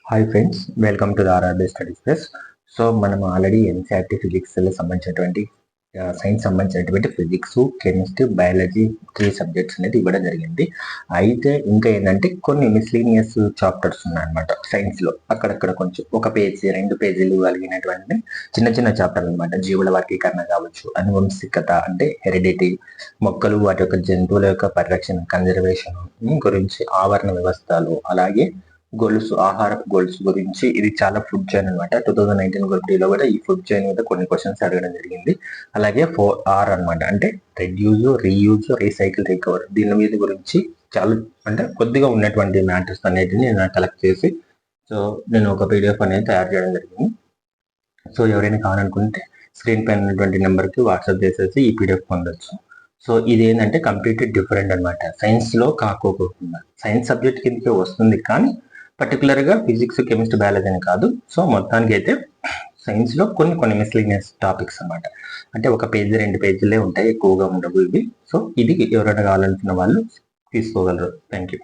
Hi friends, welcome to the RRB study space. So మనం already NCERT ఫిజిక్స్లో సంబంధించినటువంటి science సంబంధించినటువంటి ఫిజిక్స్, కెమిస్ట్రీ, బయాలజీ 3 సబ్జెక్ట్స్ అనేది ఇవ్వడం జరిగింది. అయితే ఇంకా ఏంటంటే కొన్ని మిస్లీనియస్ చాప్టర్స్ ఉన్నాయన్నమాట సైన్స్లో. అక్కడక్కడ కొంచెం 1 పేజీ 2 పేజీలు కలిగినటువంటి చిన్న చిన్న చాప్టర్లు అనమాట. జీవుల వర్గీకరణ కావచ్చు, అనువంశికత అంటే హెరిడిటీ, మొక్కలు వాటి యొక్క జంతువుల యొక్క పరిరక్షణ కన్జర్వేషన్ గురించి, ఆవరణ వ్యవస్థలు, అలాగే గొలుసు ఆహారపు గొలుసు గురించి. ఇది చాలా ఫుడ్ చైన్ అనమాట. 2019 గ్రూప్ డీలో కూడా ఈ ఫుడ్ చైన్ మీద కొన్ని క్వశ్చన్స్ అడగడం జరిగింది. అలాగే 4R అనమాట, అంటే రెడ్యూజ్, రీయూజ్, రీసైకిల్, రికవర్. దీని మీద గురించి చాలా అంటే కొద్దిగా ఉన్నటువంటి మ్యాటర్స్ అనేటిని నేను కలెక్ట్ చేసి నేను ఒక PDF అనేది తయారు చేయడం జరిగింది. సో ఎవరైనా కావాలనుకుంటే స్క్రీన్ పైన ఉన్నటువంటి నెంబర్కి వాట్సాప్ చేసేసి ఈ PDF పొందొచ్చు. సో ఇది ఏంటంటే కంప్లీట్లీ డిఫరెంట్ అనమాట. సైన్స్లో కాకోకుండా సైన్స్ సబ్జెక్ట్ కిందకే వస్తుంది, కానీ పర్టికులర్గా ఫిజిక్స్, కెమిస్ట్రీ, బయాలజీ అని కాదు. సో మొత్తానికి అయితే సైన్స్లో కొన్ని మిస్లీనియస్ టాపిక్స్ అనమాట. అంటే 1 పేజీ 2 పేజీలే ఉంటాయి, ఎక్కువగా ఉండవు ఇవి. సో ఇది ఎవరైనా కావాలనుకున్న వాళ్ళు తీసుకోగలరు. Thank you.